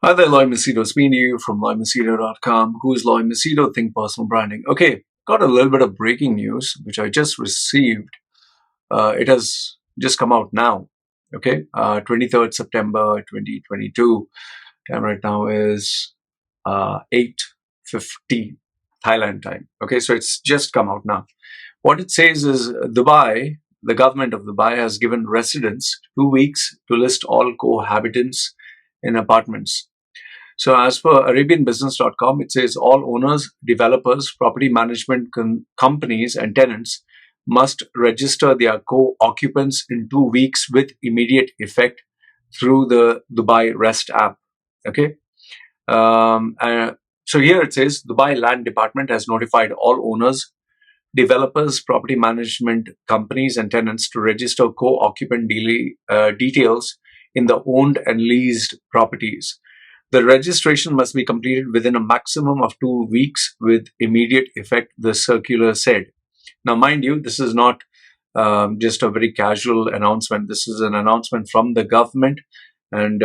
Hi there, Loy Machedo. It's me to you from LoyMachedo.com. Who is Loy Machedo? Think Personal Branding. Okay, got a little bit of breaking news, which I just received. It has just come out now. Okay, 23rd September 2022. Time right now is 8:50 Thailand time. Okay, so it's just come out now. What it says is Dubai, the government of Dubai has given residents 2 weeks to list all cohabitants in apartments. So as per ARABIANbusiness.com, it says all owners, developers, property management companies and tenants must register their co-occupants in 2 weeks with immediate effect through the Dubai REST app. Okay. So here it says Dubai Land Department has notified all owners, developers, property management companies and tenants to register co-occupant details in the owned and leased properties. The registration must be completed within a maximum of 2 weeks with immediate effect, the circular said. Now, mind you, this is not just a very casual announcement. This is an announcement from the government. And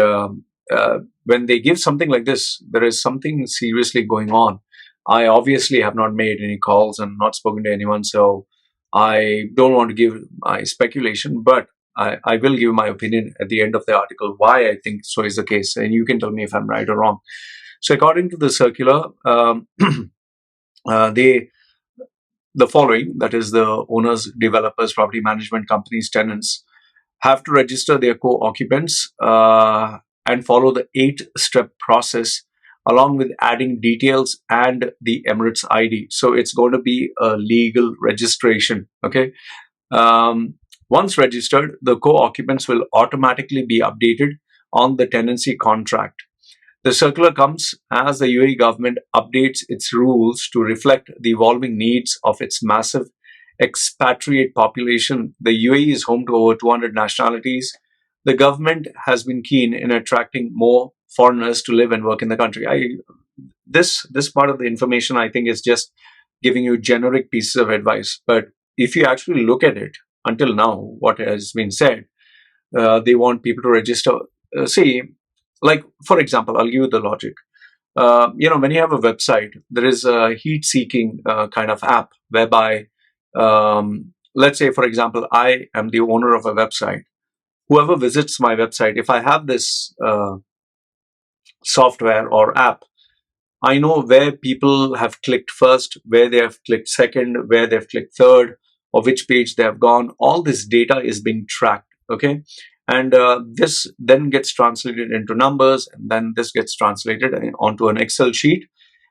when they give something like this, there is something seriously going on. I obviously have not made any calls and not spoken to anyone, so I don't want to give my speculation, but I will give my opinion at the end of the article why I think so is the case, and you can tell me if I'm right or wrong. So according to the circular, the following, that is the owners, developers, property management companies, tenants, have to register their co-occupants and follow the 8-step process along with adding details and the Emirates ID. So it's going to be a legal registration, okay? Once registered, the co-occupants will automatically be updated on the tenancy contract. The circular comes as the UAE government updates its rules to reflect the evolving needs of its massive expatriate population. The UAE is home to over 200 nationalities. The government has been keen in attracting more foreigners to live and work in the country. This part of the information, I think, is just giving you generic pieces of advice. But if you actually look at it, until now, what has been said, they want people to register. See, like, for example, I'll give you the logic. When you have a website, there is a heat-seeking kind of app whereby, let's say, for example, I am the owner of a website. Whoever visits my website, if I have this software or app, I know where people have clicked first, where they have clicked second, where they've clicked third, or which page they have gone. All this data is being tracked, okay? And this then gets translated into numbers, and then this gets translated onto an Excel sheet.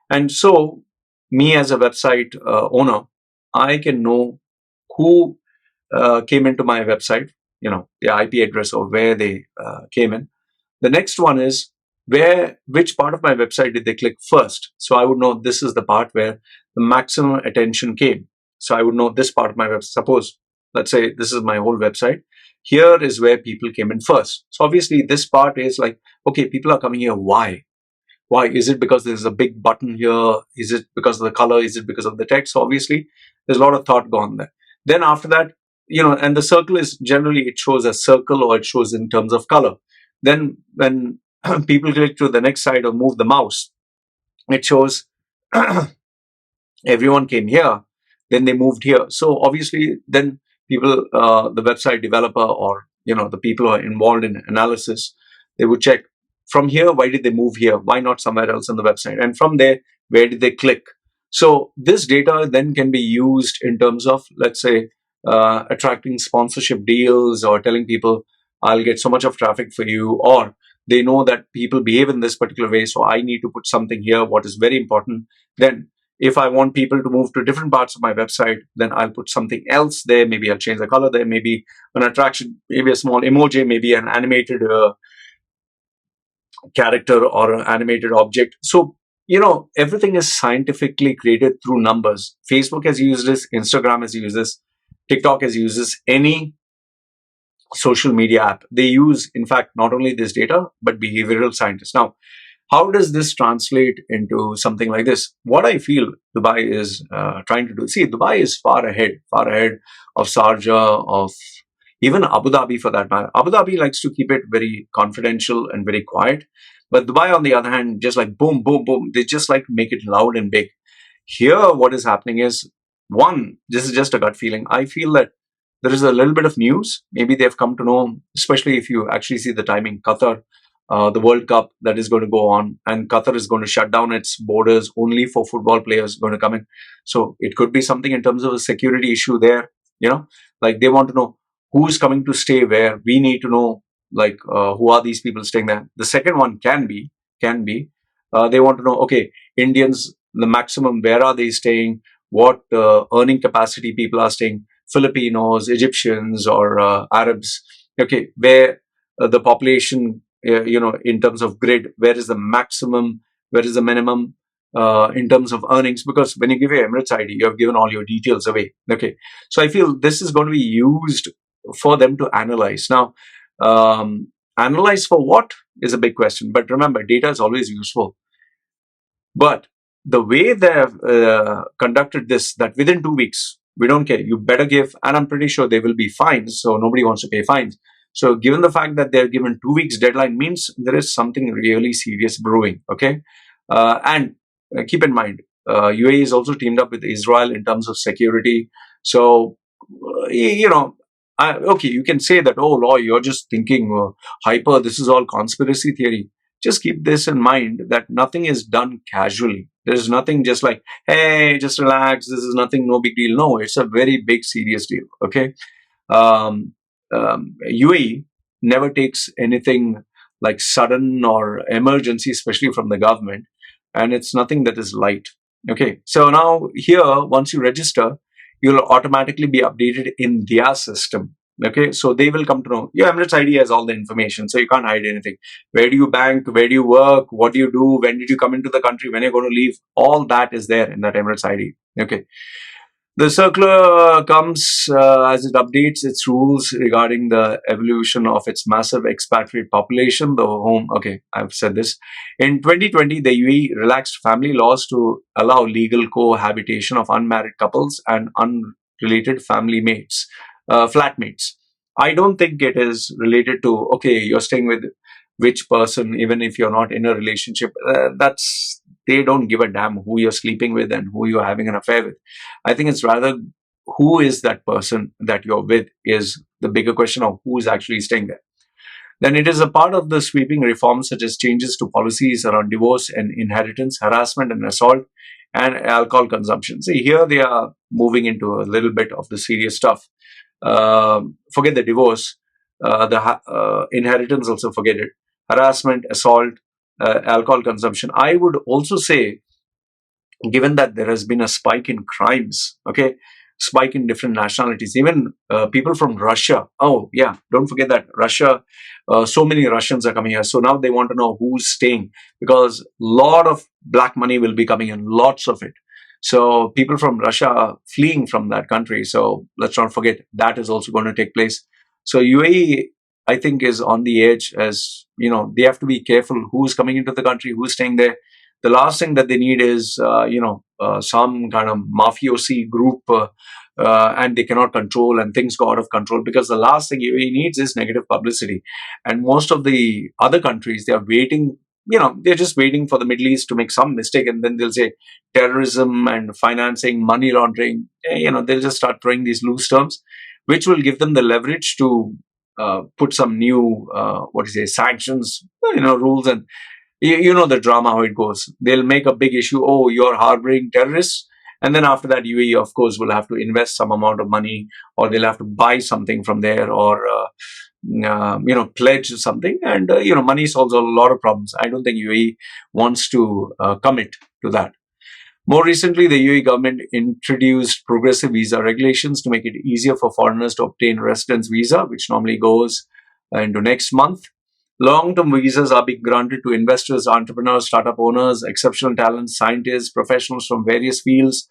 And so me as a website owner, I can know who came into my website, the IP address or where they came in. The next one is which part of my website did they click first. So I would know this is the part where the maximum attention came. So I would know this part of my website. Suppose, let's say this is my whole website. Here is where people came in first. So obviously this part is like, okay, people are coming here. Why? Why? Is it because there's a big button here? Is it because of the color? Is it because of the text? So obviously there's a lot of thought gone there. Then after that, and the circle is generally, it shows a circle or it shows in terms of color. Then when people click to the next side or move the mouse, it shows everyone came here, then they moved here. So obviously then people, the website developer or, the people who are involved in analysis, they would check from here, why did they move here? Why not somewhere else on the website? And from there, where did they click? So this data then can be used in terms of, let's say, attracting sponsorship deals or telling people, I'll get so much of traffic for you, or they know that people behave in this particular way, so I need to put something here, what is very important. Then if I want people to move to different parts of my website, then I'll put something else there. Maybe I'll change the color there, maybe an attraction, maybe a small emoji, maybe an animated character or an animated object. So, everything is scientifically created through numbers. Facebook has used this, Instagram has used this, TikTok has used this, any social media app. They use, in fact, not only this data, but behavioral scientists. Now, how does this translate into something like this? What I feel Dubai is trying to do, see, Dubai is far ahead of Sharjah, of even Abu Dhabi for that matter. Abu Dhabi likes to keep it very confidential and very quiet. But Dubai, on the other hand, just like boom, boom, boom, they just like make it loud and big. Here, what is happening is, one, this is just a gut feeling. I feel that there is a little bit of news. Maybe they've come to know, especially if you actually see the timing, Qatar, the World Cup that is going to go on, and Qatar is going to shut down its borders only for football players going to come in. So it could be something in terms of a security issue there. Like they want to know who's coming to stay where. We need to know, like, who are these people staying there. The second one can be they want to know, okay, Indians, the maximum, where are they staying, what earning capacity people are staying, Filipinos, Egyptians, or Arabs. Okay, where the population, in terms of grid, where is the maximum, where is the minimum in terms of earnings? Because when you give your Emirates ID, you have given all your details away. Okay, so I feel this is going to be used for them to analyze. Now, analyze for what is a big question. But remember, data is always useful. But the way they have conducted this, that within 2 weeks, we don't care, you better give, and I'm pretty sure there will be fines, so nobody wants to pay fines. So given the fact that they're given 2 weeks deadline means there is something really serious brewing, okay? And keep in mind, UAE is also teamed up with Israel in terms of security. So, okay, you can say that, oh, law, you're just thinking hyper, this is all conspiracy theory. Just keep this in mind, that nothing is done casually. There's nothing just like, hey, just relax, this is nothing, no big deal. No, it's a very big, serious deal, okay? UAE never takes anything like sudden or emergency, especially from the government, and it's nothing that is light. Okay, so now here, once you register, you'll automatically be updated in their system. Okay, so they will come to know. Your Emirates ID has all the information, so you can't hide anything. Where do you bank? Where do you work? What do you do? When did you come into the country? When you're going to leave? All that is there in that Emirates ID. Okay. The circular comes as it updates its rules regarding the evolution of its massive expatriate population. The home, okay, I've said this. In 2020, the UAE relaxed family laws to allow legal cohabitation of unmarried couples and unrelated family mates, flatmates. I don't think it is related to, okay, you're staying with which person, even if you're not in a relationship. They don't give a damn who you're sleeping with and who you're having an affair with. I think it's rather who is that person that you're with is the bigger question of who is actually staying there. Then it is a part of the sweeping reforms such as changes to policies around divorce and inheritance, harassment and assault, and alcohol consumption. See, here they are moving into a little bit of the serious stuff. Forget the divorce, the inheritance, also forget it. Harassment, assault, alcohol consumption. I would also say, given that there has been a spike in crimes, okay, spike in different nationalities, even people from Russia. Oh, yeah, don't forget that Russia, so many Russians are coming here. So now they want to know who's staying, because a lot of black money will be coming in, lots of it. So people from Russia are fleeing from that country. So let's not forget that is also going to take place. So UAE, I think, is on the edge, as they have to be careful who's coming into the country, who's staying there. The last thing that they need is, some kind of mafiosi group, and they cannot control, and things go out of control, because the last thing UAE needs is negative publicity. And most of the other countries, they are waiting, they're just waiting for the Middle East to make some mistake, and then they'll say terrorism and financing, money laundering, they'll just start throwing these loose terms, which will give them the leverage to put some new, sanctions, rules, and you know the drama, how it goes. They'll make a big issue. Oh, you're harboring terrorists. And then after that, UAE, of course, will have to invest some amount of money, or they'll have to buy something from there, or, pledge something. And, money solves a lot of problems. I don't think UAE wants to commit to that. More recently, the UAE government introduced progressive visa regulations to make it easier for foreigners to obtain residence visa, which normally goes into next month. Long-term visas are being granted to investors, entrepreneurs, startup owners, exceptional talents, scientists, professionals from various fields,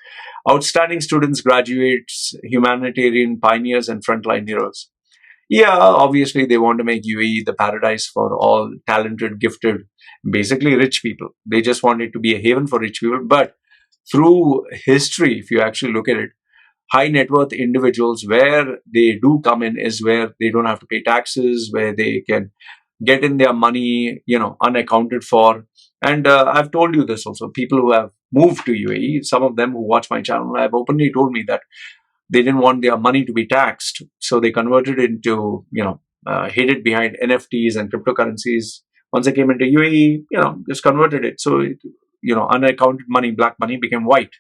outstanding students, graduates, humanitarian pioneers, and frontline heroes. Yeah, obviously they want to make UAE the paradise for all talented, gifted, basically rich people. They just want it to be a haven for rich people. But through history, if you actually look at it, high net worth individuals, where they do come in is where they don't have to pay taxes, where they can get in their money, unaccounted for. And I've told you this also. People who have moved to UAE, some of them who watch my channel, have openly told me that they didn't want their money to be taxed, so they converted it into, hid it behind NFTs and cryptocurrencies. Once they came into UAE, just converted it. So, unaccounted money, black money, became white.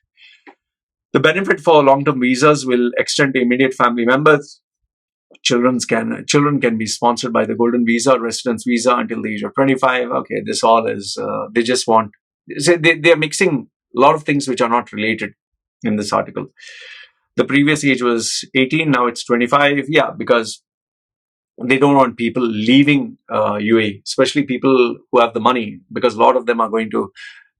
The benefit for long-term visas will extend to immediate family members. Children can be sponsored by the golden visa, residence visa, until the age of 25. Okay, this all is they just want. They are mixing a lot of things which are not related in this article. The previous age was 18, now it's 25. Yeah, because they don't want people leaving UAE, especially people who have the money, because a lot of them are going to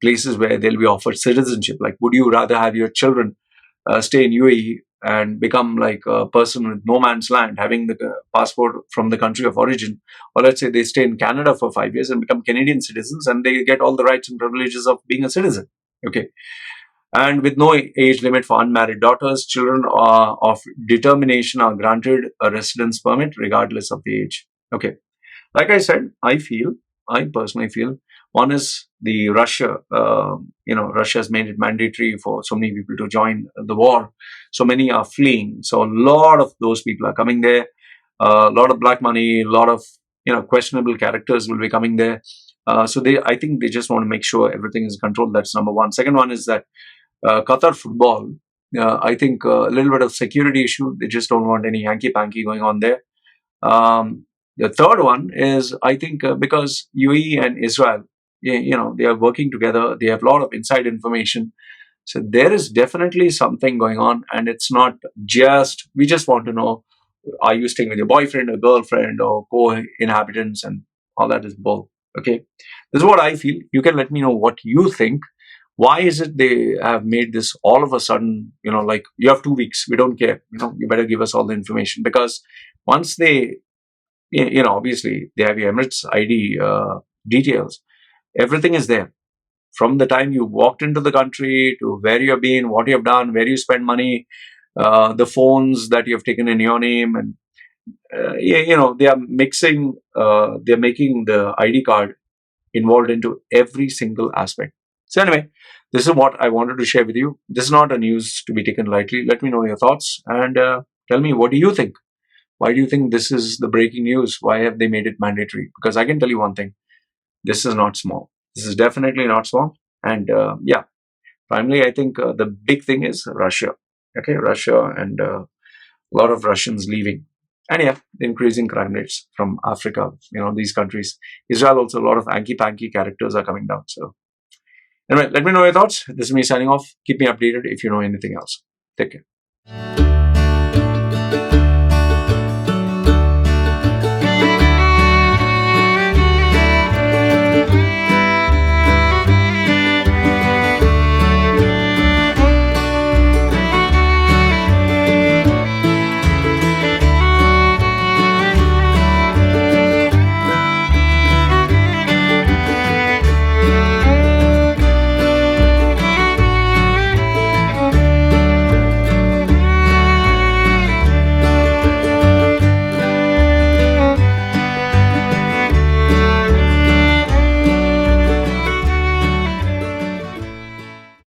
places where they'll be offered citizenship. Like, would you rather have your children stay in UAE and become like a person with no man's land, having the passport from the country of origin, or let's say they stay in Canada for 5 years and become Canadian citizens, and they get all the rights and privileges of being a citizen? Okay. And with no age limit for unmarried daughters, children of determination are granted a residence permit regardless of the age. Okay. Like I said, I personally feel, one is the Russia. Russia has made it mandatory for so many people to join the war. So many are fleeing. So a lot of those people are coming there. A lot of black money, a lot of questionable characters will be coming there. I think they just want to make sure everything is controlled. That's number one. Second one is that Qatar football. I think a little bit of security issue. They just don't want any hanky panky going on there. The third one is, I think, because UAE and Israel, they are working together. They have a lot of inside information. So there is definitely something going on, and it's not just, we just want to know, are you staying with your boyfriend or girlfriend or co-inhabitants, and all that is bull. Okay. This is what I feel. You can let me know what you think. Why is it they have made this all of a sudden, like, you have 2 weeks, we don't care, you better give us all the information. Because once they, obviously they have your Emirates ID details, everything is there. From the time you walked into the country to where you have been, what you have done, where you spend money, the phones that you have taken in your name, and they are mixing, they're making the ID card involved into every single aspect. So anyway, this is what I wanted to share with you. This is not a news to be taken lightly. Let me know your thoughts, and tell me, what do you think? Why do you think this is the breaking news? Why have they made it mandatory? Because I can tell you one thing. This is not small. This is definitely not small. And finally, I think the big thing is Russia. Okay, Russia, and a lot of Russians leaving. And yeah, increasing crime rates from Africa, these countries. Israel also, a lot of hanky-panky characters are coming down. So anyway, let me know your thoughts. This is me signing off. Keep me updated if you know anything else. Take care.